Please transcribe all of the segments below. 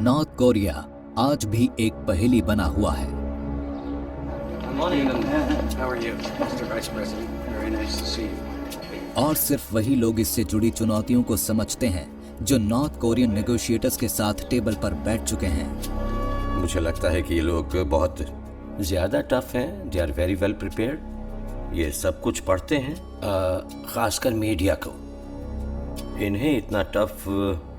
North Korea आज भी एक पहेली बना हुआ है। और सिर्फ वही लोग इससे जुड़ी चुनौतियों को समझते हैं जो नॉर्थ कोरियन नेगोशिएटर्स के साथ टेबल पर बैठ चुके हैं। मुझे लगता है कि ये लोग बहुत ज्यादा टफ हैं। They are very well prepared. ये सब कुछ पढ़ते हैं, खासकर मीडिया को। इन्हें इतना टफ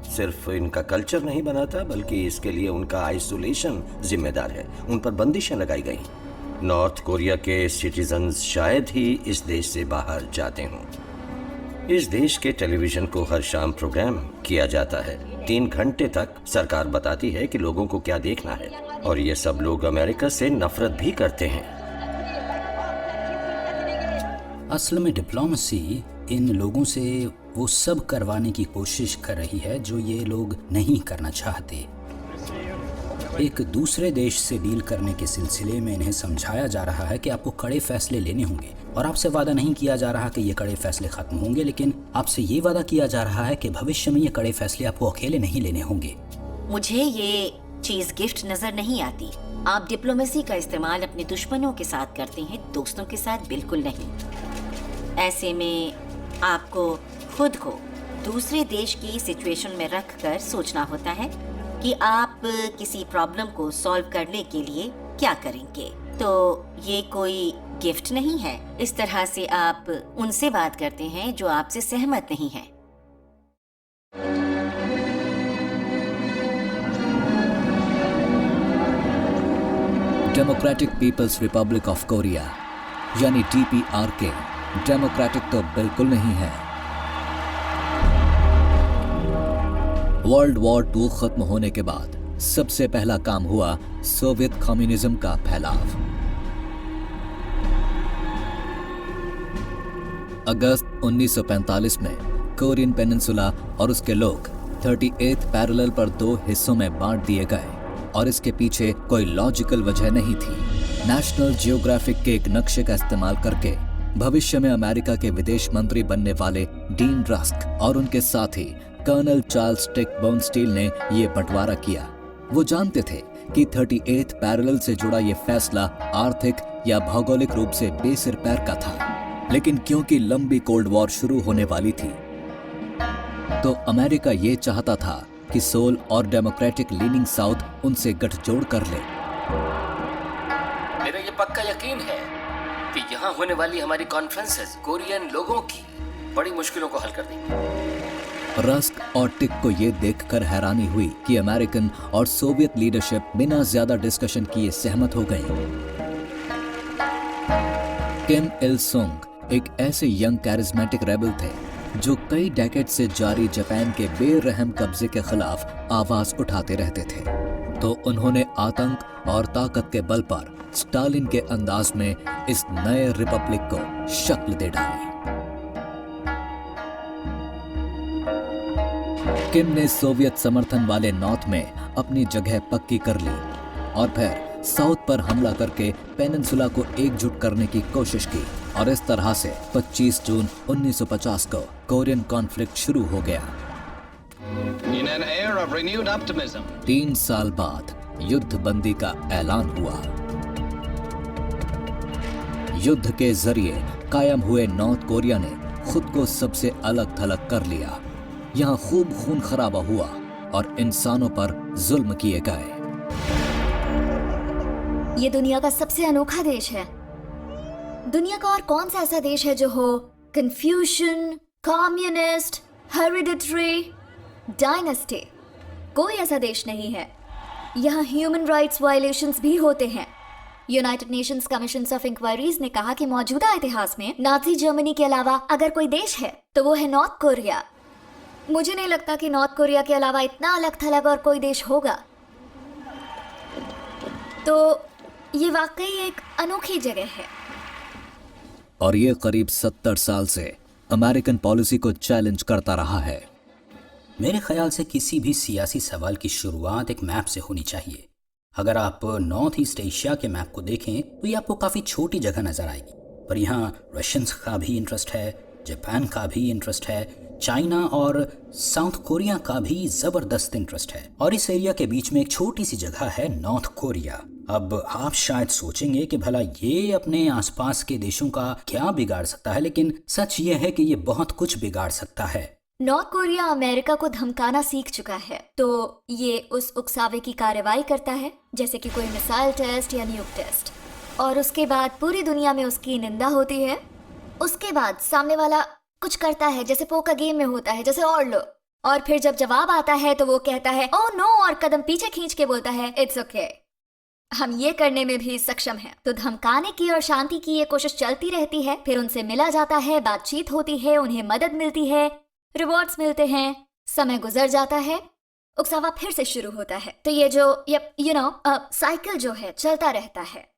सिर्फ इनका कल्चर नहीं बनाता, बल्कि इसके लिए उनका आइसोलेशन जिम्मेदार है। उन पर बंदिशें लगाई गई। नॉर्थ कोरिया के सिटीजन्स शायद ही इस देश से बाहर जाते हों। इस देश के टेलीविजन को हर शाम प्रोग्राम किया जाता है। 3 घंटे तक सरकार बताती है कि लोगों को क्या देखना है, और ये सब लोग अमेरिका से नफरत भी करते हैं। असल में डिप्लोमेसी इन लोगों से वो सब करवाने की कोशिश कर रही है जो ये लोग नहीं करना चाहते। एक दूसरे देश से डील करने के सिलसिले में इन्हें समझाया जा रहा है कि आपको कड़े फैसले लेने होंगे, और आपसे वादा नहीं किया जा रहा कि ये कड़े फैसले खत्म होंगे, लेकिन आपसे ये वादा किया जा रहा है कि भविष्य में ये कड़े फैसले आपको अकेले नहीं लेने होंगे। मुझे ये चीज गिफ्ट नजर नहीं आती। आप डिप्लोमेसी का इस्तेमाल अपने दुश्मनों के साथ करते हैं, दोस्तों के साथ बिल्कुल नहीं। ऐसे में आपको खुद को दूसरे देश की सिचुएशन में रखकर सोचना होता है कि आप किसी प्रॉब्लम को सॉल्व करने के लिए क्या करेंगे। तो ये कोई गिफ्ट नहीं है। इस तरह से आप उनसे बात करते हैं जो आपसे सहमत नहीं है। Democratic people's republic of Korea यानी DPRK डेमोक्रेटिक तो बिल्कुल नहीं है। वर्ल्ड वॉर 2 खत्म होने के बाद सबसे पहला काम हुआ सोवियत कम्युनिज्म का फैलाव। अगस्त 1945 में कोरियन पेनिनसुला और उसके लोग 38th पैरेलल पर 2 हिस्सों में बांट दिए गए, और इसके पीछे कोई लॉजिकल वजह नहीं थी। नेशनल जियोग्राफिक के एक नक्शे का इस्तेमाल करके भविष्य में अमेरिका के विदेश मंत्री बनने वाले डीन रस्क और उनके साथी कर्नल चार्ल्स टिक बर्नस्टीन ने ये बंटवारा किया। वो जानते थे कि 38th पैरेलल से जुड़ा ये फैसला आर्थिक या भौगोलिक रूप से बेसिर पैर का था, लेकिन क्योंकि लंबी कोल्ड वॉर शुरू होने वाली थी तो अमेरिका ये चाहता था कि सोल और डेमोक्रेटिक लीनिंग साउथ उनसे गठजोड़ कर ले। मेरा ये पक्का यकीन है कि यहाँ होने वाली हमारी कॉन्फ्रेंसेस कोरियन लोगों की बड़ी मुश्किलों को हल कर देंगी। रस्क और टिक को ये देखकर हैरानी हुई कि अमेरिकन और सोवियत लीडरशिप बिना ज्यादा डिस्कशन किए सहमत हो गई। किम इल सुंग एक ऐसे यंग कैरिज्मेटिक रेबल थे जो कई डेकेड से जारी जापान के बेरहम कब्जे के खिलाफ आवाज उठाते रहते थे। तो उन्होंने आतंक और ताकत के बल पर स्टालिन के अंदाज में इस नए रिपब्लिक को शक्ल दे डाली। किम ने सोवियत समर्थन वाले नॉर्थ में अपनी जगह पक्की कर ली और फिर साउथ पर हमला करके पेनिनसुला को एकजुट करने की कोशिश की, और इस तरह से 25 जून 1950 को कोरियन कॉन्फ्लिक्ट शुरू हो गया। 3 साल बाद युद्ध बंदी का ऐलान हुआ। युद्ध के जरिए कायम हुए नॉर्थ कोरिया ने खुद को सबसे अलग थलग कर लिया। यहाँ खूब खून खराबा हुआ और इंसानों पर जुल्म किए गए। ये दुनिया का सबसे अनोखा देश है। दुनिया का और कौन सा ऐसा देश है जो हो कंफ्यूशन, कम्युनिस्ट, हेरिडिटरी, डायनेस्टी? कोई ऐसा देश नहीं है। यहाँ ह्यूमन राइट्स वायलेशंस भी होते हैं। United Nations commission of inquiries ने कहा कि मौजूदा इतिहास में नाजी जर्मनी के अलावा अगर कोई देश है तो वो है नॉर्थ कोरिया। मुझे नहीं लगता कि नॉर्थ कोरिया के अलावा इतना अलग थलग और कोई देश होगा। तो ये वाकई एक अनोखी जगह है। और ये करीब 70 साल से अमेरिकन पॉलिसी को चैलेंज करता रहा है। मेरे ख्याल से किसी भी सियासी सवाल की शुरुआत एक मैप से होनी चाहिए। अगर आप नॉर्थ ईस्ट एशिया के मैप को देखें तो ये आपको काफ़ी छोटी जगह नज़र आएगी, पर यहाँ रशियंस का भी इंटरेस्ट है, जापान का भी इंटरेस्ट है, चाइना और साउथ कोरिया का भी जबरदस्त इंटरेस्ट है और इस एरिया के बीच में एक छोटी सी जगह है नॉर्थ कोरिया। अब आप शायद सोचेंगे कि भला ये अपने आसपास के देशों का क्या बिगाड़ सकता है, लेकिन सच ये है कि ये बहुत कुछ बिगाड़ सकता है। नॉर्थ कोरिया अमेरिका को धमकाना सीख चुका है, तो ये उस उकसावे की कार्रवाई करता है जैसे कि कोई मिसाइल टेस्ट या न्यूक टेस्ट, और उसके बाद पूरी दुनिया में उसकी निंदा होती है। उसके बाद सामने वाला कुछ करता है जैसे पोकर गेम में होता है, जैसे और लो, और फिर जब जवाब आता है तो वो कहता है ओह नो और कदम पीछे खींच के बोलता है इट्स ओके, हम ये करने में भी सक्षम हैं। तो धमकाने की और शांति की ये कोशिश चलती रहती है, फिर उनसे मिला जाता है, बातचीत होती है, उन्हें मदद मिलती है, रिवॉर्ड्स मिलते हैं, समय गुजर जाता है, उकसावा फिर से शुरू होता है। तो ये जो साइकिल जो है चलता रहता है।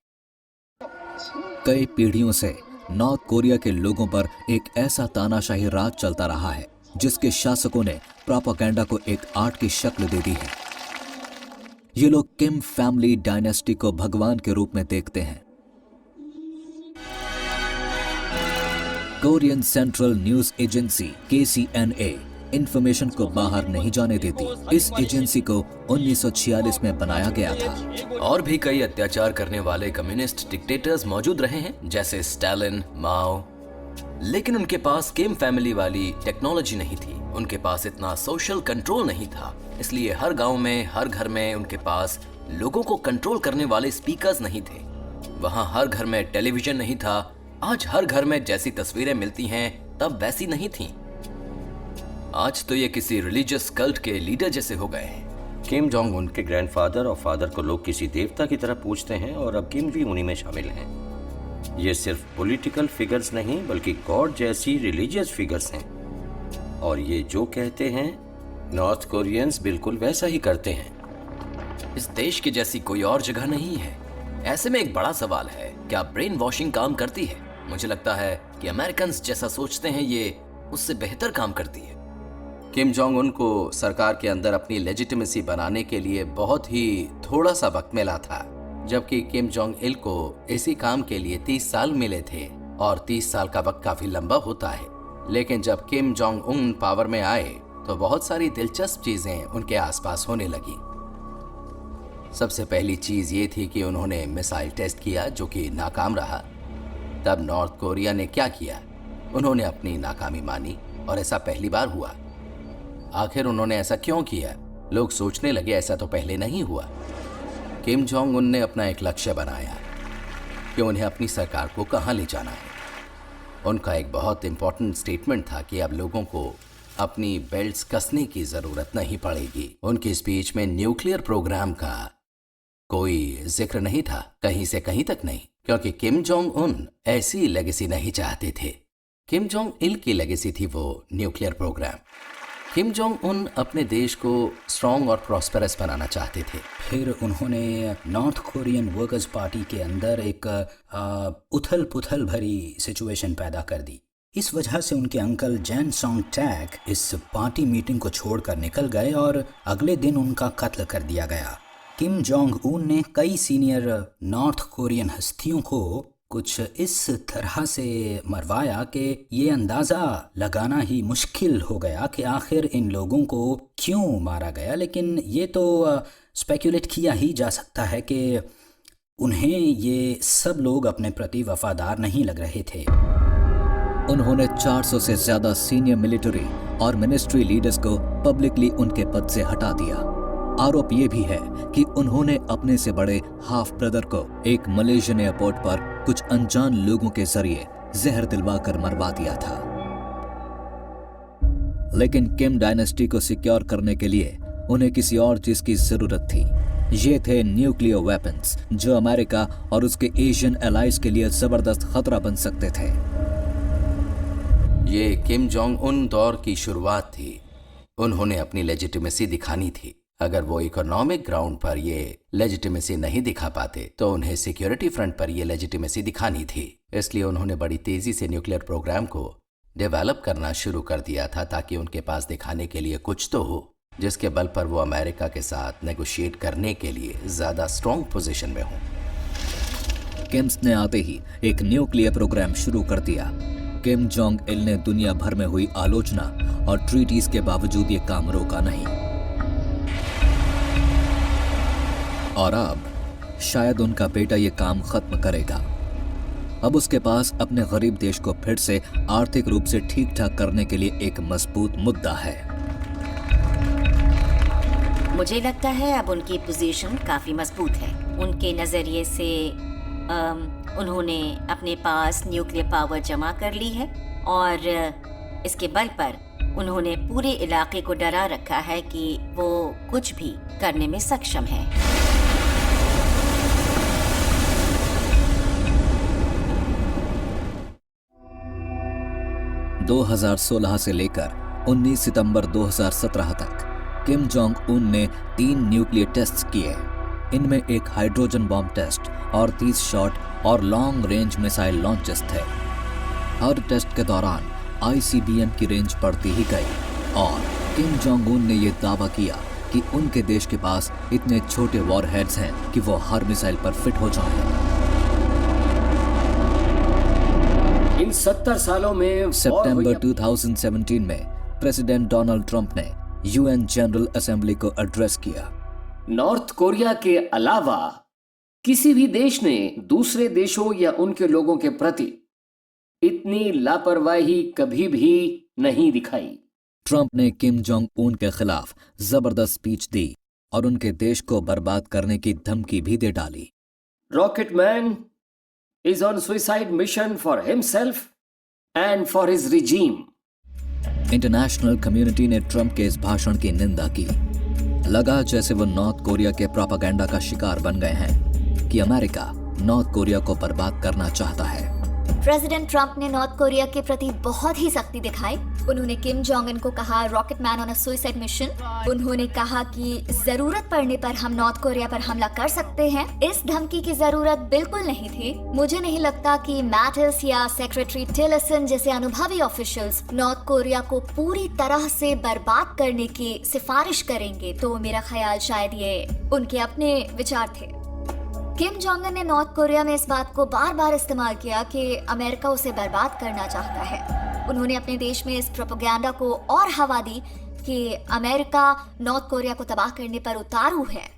कई पीढ़ियों से नॉर्थ कोरिया के लोगों पर एक ऐसा तानाशाही राज चलता रहा है जिसके शासकों ने प्रोपेगेंडा को एक आर्ट की शक्ल दे दी है। ये लोग किम फैमिली डायनेस्टी को भगवान के रूप में देखते हैं। Korean central news agency KCNA information को बाहर नहीं जाने देती। इस एजेंसी को 1946 में बनाया गया था। और भी कई अत्याचार करने वाले कम्युनिस्ट डिक्टेटर्स मौजूद रहे हैं, जैसे स्टालिन, माओ, लेकिन उनके पास किम फैमिली वाली टेक्नोलॉजी नहीं थी। उनके पास इतना सोशल कंट्रोल नहीं था, इसलिए हर गांव में, हर घर में उनके पास लोगों को कंट्रोल करने वाले स्पीकर्स नहीं थे। वहां हर घर में टेलीविजन नहीं था। आज हर घर में जैसी तस्वीरें मिलती हैं तब वैसी नहीं थी। आज तो ये किसी रिलीजियस कल्ट के लीडर जैसे हो गए हैं। किम जोंग उन के ग्रैंडफादर और फादर को लोग किसी देवता की तरह पूजते हैं और अब किम भी उन्हीं में शामिल हैं। ये सिर्फ पॉलिटिकल फिगर्स नहीं बल्कि गॉड जैसी रिलीजियस फिगर्स हैं, और ये जो कहते हैं नॉर्थ कोरियंस बिल्कुल वैसा ही करते हैं। इस देश की जैसी कोई और जगह नहीं है। ऐसे में एक बड़ा सवाल है, क्या ब्रेन वॉशिंग काम करती है? मुझे लगता है कि अमेरिकन्स जैसा सोचते हैं ये उससे बेहतर काम करती है। किम जोंग उन को सरकार के अंदर अपनी लेजिटिमेसी बनाने के लिए बहुत ही थोड़ा सा वक्त मिला था, जबकि किम जोंग इल को इसी काम के लिए 30 साल मिले थे, और 30 साल का वक्त काफी लंबा होता है। लेकिन जब किम जोंग उन पावर में आए तो बहुत सारी दिलचस्प चीजें उनके आसपास होने लगी। सबसे पहली चीज ये थी कि उन्होंने मिसाइल टेस्ट किया जो कि नाकाम रहा। तब नॉर्थ कोरिया ने क्या किया? उन्होंने अपनी नाकामी मानी, और ऐसा पहली बार हुआ। आखिर उन्होंने ऐसा क्यों किया? लोग सोचने लगे ऐसा तो पहले नहीं हुआ। किम जोंग उन ने अपना एक लक्ष्य बनाया कि उन्हें अपनी सरकार को कहां ले जाना है। उनका एक बहुत इंपॉर्टेंट स्टेटमेंट था कि अब लोगों को अपनी बेल्ट्स कसने की जरूरत नहीं पड़ेगी। उनकी स्पीच में न्यूक्लियर प्रोग्राम का कोई जिक्र नहीं था, कहीं से कहीं तक नहीं, क्योंकि किम जोंग उन ऐसी लेगेसी नहीं चाहते थे। किम जोंग इल की लेगेसी थी वो nuclear programme. Kim Jong Un अपने देश को स्ट्रॉन्ग और प्रॉस्पेरस बनाना चाहते थे। फिर उन्होंने नॉर्थ कोरियन वर्कर्स पार्टी के अंदर एक उथल पुथल भरी सिचुएशन पैदा कर दी। इस वजह से उनके अंकल जैन सोंग टैक इस पार्टी मीटिंग को छोड़कर निकल गए और अगले दिन उनका कत्ल कर दिया गया। किम जोंग उन ने कई सीनियर नॉर्थ कोरियन हस्तियों को कुछ इस तरह से मरवाया कि ये अंदाज़ा लगाना ही मुश्किल हो गया कि आखिर इन लोगों को क्यों मारा गया। लेकिन ये तो स्पेकुलेट किया ही जा सकता है कि उन्हें ये सब लोग अपने प्रति वफादार नहीं लग रहे थे। उन्होंने 400 से ज्यादा सीनियर मिलिट्री और मिनिस्ट्री लीडर्स को पब्लिकली उनके पद से हटा दिया। आरोप ये भी है कि उन्होंने अपने से बड़े हाफ ब्रदर को एक मलेशियन एयरपोर्ट पर कुछ अनजान लोगों के जरिए जहर दिलवाकर मरवा दिया था। लेकिन किम डायनेस्टी को सिक्योर करने के लिए उन्हें किसी और चीज की जरूरत थी। ये थे न्यूक्लियर वेपन्स, जो अमेरिका और उसके एशियन एलाइज के लिए जबरदस्त खतरा बन सकते थे। ये किम जोंग उन दौर की शुरुआत थी। उन्होंने अपनी लेजिटिमेसी दिखानी थी। अगर वो इकोनॉमिक ग्राउंड पर ये लेजिटिमेसी नहीं दिखा पाते तो उन्हें सिक्योरिटी फ्रंट पर ये लेजिटिमेसी दिखानी थी। इसलिए उन्होंने बड़ी तेजी से न्यूक्लियर प्रोग्राम को डेवलप करना शुरू कर दिया था, ताकि उनके पास दिखाने के लिए कुछ तो हो जिसके बल पर वो अमेरिका के साथ नेगोशिएट करने के लिए ज्यादा स्ट्रॉन्ग पोजीशन में हो। किम्स ने आते ही एक न्यूक्लियर प्रोग्राम शुरू कर दिया। किम जोंग इल ने दुनिया भर में हुई आलोचना और ट्रीटीज के बावजूद ये काम रोका नहीं। और अब शायद उनका बेटा ये काम खत्म करेगा। अब उसके पास अपने गरीब देश को फिर से आर्थिक रूप से ठीक ठाक करने के लिए एक मजबूत मुद्दा है। मुझे लगता है अब उनकी पोजीशन काफी मजबूत है। उनके नजरिए से उन्होंने अपने पास न्यूक्लियर पावर जमा कर ली है और इसके बल पर उन्होंने पूरे इलाके को डरा रखा है कि वो कुछ भी करने में सक्षम है। (2016) से लेकर 19 सितंबर 2017 तक किम जोंग उन ने 3 न्यूक्लियर टेस्ट्स किए। इनमें एक हाइड्रोजन बॉम्ब टेस्ट और 30 शॉर्ट और लॉन्ग रेंज मिसाइल लॉन्चेस थे। हर टेस्ट के दौरान आईसीबीएम की रेंज बढ़ती ही गई और किम जोंग उन ने यह दावा किया कि उनके देश के पास इतने छोटे वॉरहेड्स हैं कि वो हर मिसाइल पर फिट हो जाएं। इन 70 सालों में सितंबर 2017 में प्रेसिडेंट डोनाल्ड ट्रंप ने यूएन जनरल असेंबली को एड्रेस किया। नॉर्थ कोरिया के अलावा किसी भी देश ने दूसरे देशों या उनके लोगों के प्रति इतनी लापरवाही कभी भी नहीं दिखाई। ट्रंप ने किम जोंग उन के खिलाफ जबरदस्त स्पीच दी और उनके देश को बर्बाद करने की धमकी भी दे डाली। Rocket man is on suicide mission for himself and for his regime. International community ने ट्रंप के इस भाषण की निंदा की। लगा जैसे वो नॉर्थ कोरिया के प्रोपेगेंडा का शिकार बन गए हैं कि अमेरिका नॉर्थ कोरिया को बर्बाद करना चाहता है। प्रेसिडेंट ट्रंप ने नॉर्थ कोरिया के प्रति बहुत ही सख्ती दिखाई। उन्होंने किम जोंग उन को कहा rocket man on a suicide mission. उन्होंने कहा कि जरूरत पड़ने पर हम नॉर्थ कोरिया पर हमला कर सकते हैं। इस धमकी की जरूरत बिल्कुल नहीं थी। मुझे नहीं लगता कि मैटिस या सेक्रेटरी टिलरसन जैसे अनुभवी ऑफिशियल्स नॉर्थ कोरिया को पूरी तरह से बर्बाद करने की सिफारिश करेंगे। तो मेरा ख्याल शायद ये उनके अपने विचार थे। किम जोंग उन ने नॉर्थ कोरिया में इस बात को बार बार इस्तेमाल किया कि अमेरिका उसे बर्बाद करना चाहता है। उन्होंने अपने देश में इस प्रोपेगेंडा को और हवा दी कि अमेरिका नॉर्थ कोरिया को तबाह करने पर उतारू है।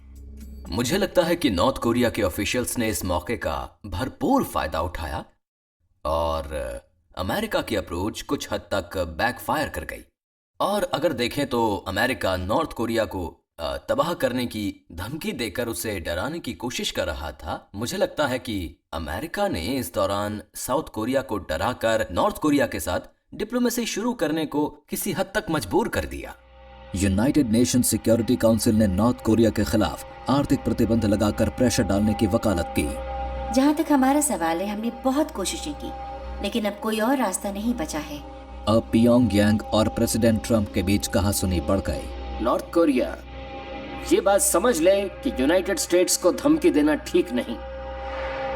मुझे लगता है कि नॉर्थ कोरिया के ऑफिशियल्स ने इस मौके का भरपूर फायदा उठाया और अमेरिका की अप्रोच कुछ हद तक बैकफायर कर गई। और अगर देखें तो अमेरिका नॉर्थ कोरिया को तबाह करने की धमकी देकर उसे डराने की कोशिश कर रहा था। मुझे लगता है कि अमेरिका ने इस दौरान साउथ कोरिया को डराकर नॉर्थ कोरिया के साथ डिप्लोमेसी शुरू करने को किसी हद तक मजबूर कर दिया। यूनाइटेड नेशन सिक्योरिटी काउंसिल ने नॉर्थ कोरिया के खिलाफ आर्थिक प्रतिबंध लगाकर प्रेशर डालने की वकालत की। जहाँ तक हमारा सवाल है, हमने बहुत कोशिशें की, लेकिन अब कोई और रास्ता नहीं बचा है। अब पियोंगयांग और प्रेसिडेंट ट्रंप के बीच कहासुनी बढ़ गई। नॉर्थ कोरिया ये बात समझ ले कि यूनाइटेड स्टेट्स को धमकी देना ठीक नहीं।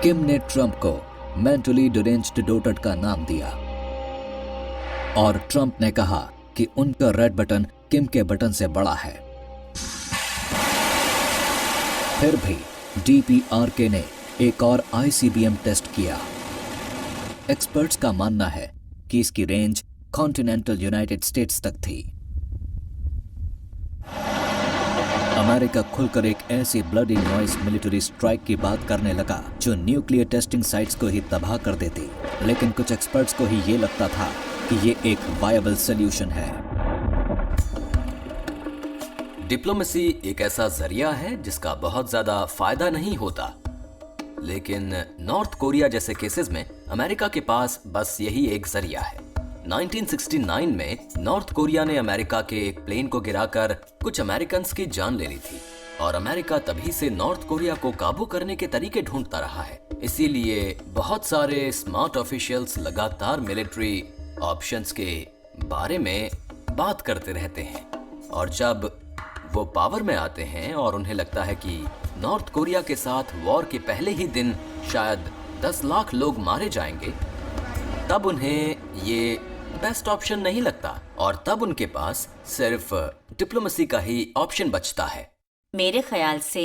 किम ने ट्रंप को मेंटली डिरेंज्ड डोटर्ड का नाम दिया और ट्रंप ने कहा कि उनका रेड बटन किम के बटन से बड़ा है। फिर भी डीपीआरके ने एक और आईसीबीएम टेस्ट किया। एक्सपर्ट्स का मानना है कि इसकी रेंज कॉन्टिनेंटल यूनाइटेड स्टेट्स तक थी। अमेरिका खुलकर एक ऐसी ब्लडी नॉइस मिलिट्री स्ट्राइक की बात करने लगा जो न्यूक्लियर टेस्टिंग साइट्स को ही तबाह कर देती, लेकिन कुछ एक्सपर्ट्स को ही ये लगता था कि ये एक वायबल सॉल्यूशन है। डिप्लोमेसी एक ऐसा जरिया है जिसका बहुत ज्यादा फायदा नहीं होता, लेकिन नॉर्थ कोरिया जैसे केसेस में अमेरिका के पास बस यही एक जरिया है। 1969 में नॉर्थ कोरिया ने अमेरिका के एक प्लेन को गिराकर कुछ अमेरिकन्स की जान ले ली थी और अमेरिका तभी से नॉर्थ कोरिया को काबू करने के तरीके ढूंढता रहा है। इसीलिए बहुत सारे स्मार्ट ऑफिशियल्स लगातार मिलिट्री ऑप्शंस के बारे में बात करते रहते हैं और जब वो पावर में आते हैं और उन्हें लगता है कि नॉर्थ कोरिया के साथ वॉर के पहले ही दिन शायद 10 लाख लोग मारे जाएंगे, तब उन्हें ये बेस्ट ऑप्शन नहीं लगता और तब उनके पास सिर्फ डिप्लोमेसी का ही ऑप्शन बचता है। मेरे ख्याल से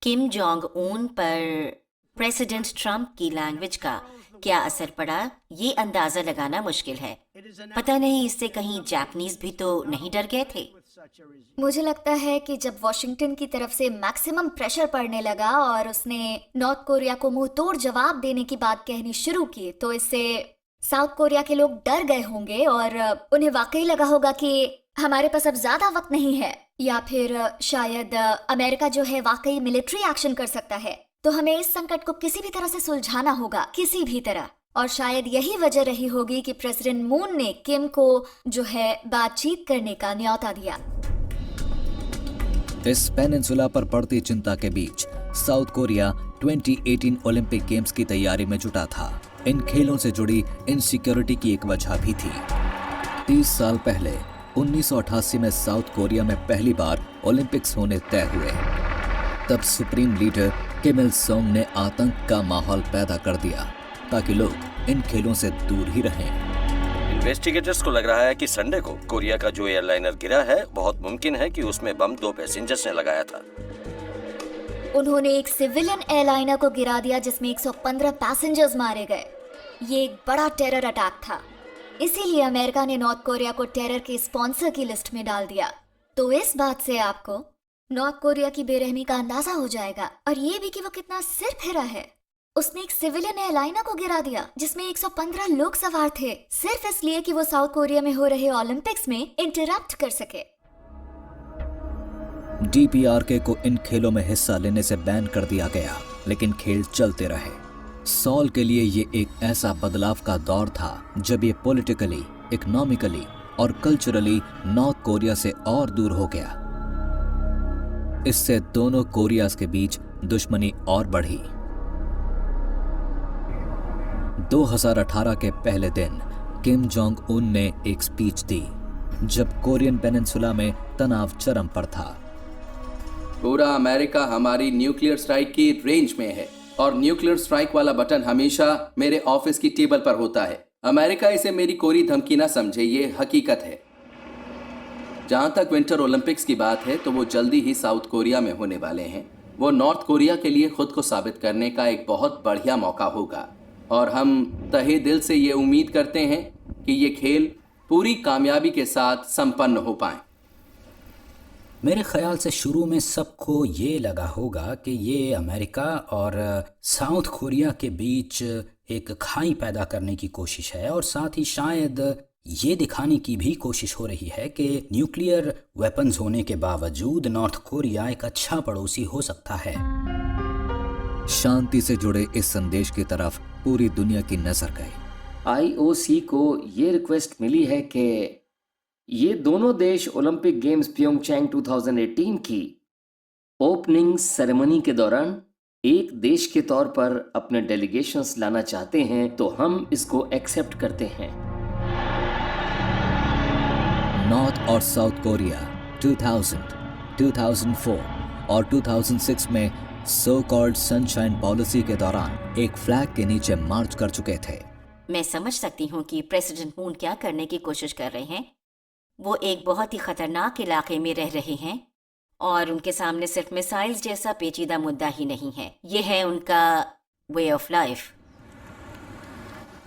किम जोंग उन पर प्रेसिडेंट ट्रंप की लैंग्वेज का क्या असर पड़ा ये अंदाजा लगाना मुश्किल है। पता नहीं इससे कहीं जापानीज भी तो नहीं डर गए थे। मुझे लगता है कि जब वॉशिंगटन की तरफ से मैक्सिमम प्रेशर पड़ने लगा और उसने नॉर्थ कोरिया को मुंह तोड़ जवाब देने की बात कहनी शुरू की, तो इससे साउथ कोरिया के लोग डर गए होंगे और उन्हें वाकई लगा होगा कि हमारे पास अब ज्यादा वक्त नहीं है, या फिर शायद अमेरिका जो है वाकई मिलिट्री एक्शन कर सकता है। तो हमें इस संकट को किसी भी तरह से सुलझाना होगा, किसी भी तरह। और शायद यही वजह रही होगी कि प्रेसिडेंट मून ने किम को जो है बातचीत करने का न्योता दिया। इस पेनिनसुला पर बढ़ती चिंता के बीच साउथ कोरिया 2018 ओलंपिक गेम्स की तैयारी में जुटा था। इन खेलों से जुड़ी इनसिक्योरिटी की एक वजह भी थी। 30 साल पहले 1988 में साउथ कोरिया में पहली बार ओलंपिक्स होने तय हुए। तब सुप्रीम लीडर किम इल सोंग ने आतंक का माहौल पैदा कर दिया ताकि लोग इन खेलों से दूर ही रहें। इन्वेस्टिगेटर्स को लग रहा है कि संडे को कोरिया का जो एयरलाइनर गिरा है, बहुत मुमकिन है कि उसमें बम 2 पैसेंजर्स ने लगाया था। उन्होंने एक सिविलियन एयरलाइनर को गिरा दिया जिसमें 115 पैसेंजर्स मारे गए। ये एक बड़ा टेरर अटैक था, इसीलिए अमेरिका ने नॉर्थ कोरिया को टेरर के स्पॉन्सर की लिस्ट में डाल दिया। तो इस बात से आपको नॉर्थ कोरिया की बेरहमी का अंदाजा हो जाएगा, और ये भी कि वो कितना सिर फिरा है। उसने एक सिविलियन एयरलाइनर को गिरा दिया जिसमें 115 लोग सवार थे, सिर्फ इसलिए कि वो साउथ कोरिया में हो रहे ओलंपिक्स में इंटरप्ट कर सके। DPRK को इन खेलों में हिस्सा लेने से बैन कर दिया गया, लेकिन खेल चलते रहे। सॉल के लिए ये एक ऐसा बदलाव का दौर था जब ये पॉलिटिकली, इकोनॉमिकली और कल्चरली नॉर्थ कोरिया से और दूर हो गया। इससे दोनों कोरियाज के बीच दुश्मनी और बढ़ी। 2018 के पहले दिन किम जोंग उन ने एक स्पीच दी जब कोरियन पेनिनसुला में तनाव चरम पर था। पूरा अमेरिका हमारी न्यूक्लियर स्ट्राइक की रेंज में है और न्यूक्लियर स्ट्राइक वाला बटन हमेशा मेरे ऑफिस की टेबल पर होता है। अमेरिका इसे मेरी कोरी धमकी ना समझे, ये हकीकत है। जहां तक विंटर ओलंपिक्स की बात है तो वो जल्दी ही साउथ कोरिया में होने वाले हैं। वो नॉर्थ कोरिया के लिए खुद को साबित करने का एक बहुत बढ़िया मौका होगा, और हम तहे दिल से ये उम्मीद करते हैं कि ये खेल पूरी कामयाबी के साथ संपन्न हो पाएं। मेरे ख्याल से शुरू में सबको ये लगा होगा कि ये अमेरिका और साउथ कोरिया के बीच एक खाई पैदा करने की कोशिश है, और साथ ही शायद ये दिखाने की भी कोशिश हो रही है कि न्यूक्लियर वेपन्स होने के बावजूद नॉर्थ कोरिया एक अच्छा पड़ोसी हो सकता है। शांति से जुड़े इस संदेश की तरफ पूरी दुनिया की नजर गई। IOC को ये रिक्वेस्ट मिली है कि ये दोनों देश ओलंपिक गेम्स प्योंगचैंग 2018 की ओपनिंग सेरेमनी के दौरान एक देश के तौर पर अपने डेलीगेशंस लाना चाहते हैं, तो हम इसको एक्सेप्ट करते हैं। नॉर्थ और साउथ कोरिया 2000, 2004 और 2006 में सो कॉल्ड सनशाइन पॉलिसी के दौरान एक फ्लैग के नीचे मार्च कर चुके थे। मैं समझ सकती हूँ कि प्रेसिडेंट मून क्या करने की कोशिश कर रहे हैं। वो एक बहुत ही खतरनाक इलाके में रह रहे हैं और उनके सामने सिर्फ मिसाइल्स जैसा पेचीदा मुद्दा ही नहीं है, ये है उनका वे ऑफ लाइफ।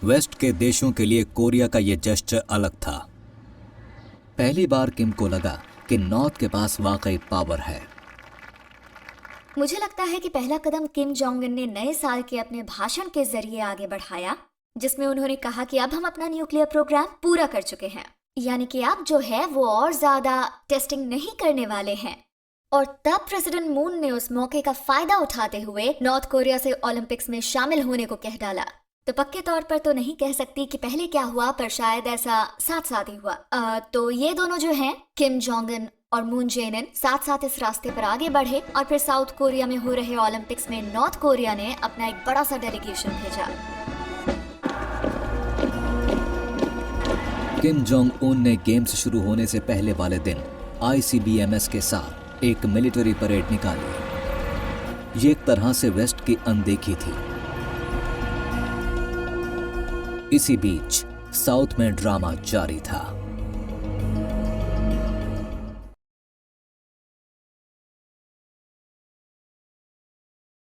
वेस्ट के देशों के लिए कोरिया का ये जेस्चर अलग था। पहली बार किम को लगा कि नॉर्थ के पास वाकई पावर है। मुझे लगता है कि पहला कदम किम जोंग उन ने नए साल के अपने भाषण के जरिए आगे बढ़ाया, जिसमें उन्होंने कहा कि अब हम अपना न्यूक्लियर प्रोग्राम पूरा कर चुके हैं, यानी कि अब जो है वो और ज्यादा टेस्टिंग नहीं करने वाले हैं। और तब प्रेसिडेंट मून ने उस मौके का फायदा उठाते हुए नॉर्थ कोरिया से ओलंपिक्स में शामिल होने को कह डाला। तो पक्के तौर पर तो नहीं कह सकती कि पहले क्या हुआ, पर शायद ऐसा साथ साथ ही हुआ। तो ये दोनों जो हैं, किम जोंग उन और मून जे-इन, साथ साथ इस रास्ते पर आगे बढ़े और फिर साउथ कोरिया में हो रहे ओलंपिक्स में नॉर्थ कोरिया ने अपना एक बड़ा सा डेलीगेशन भेजा। किम जोंग उन ने गेम्स शुरू होने से पहले वाले दिन ICBMs के साथ एक मिलिट्री परेड निकाली। ये एक तरह से वेस्ट की अनदेखी थी। इसी बीच साउथ में ड्रामा जारी था।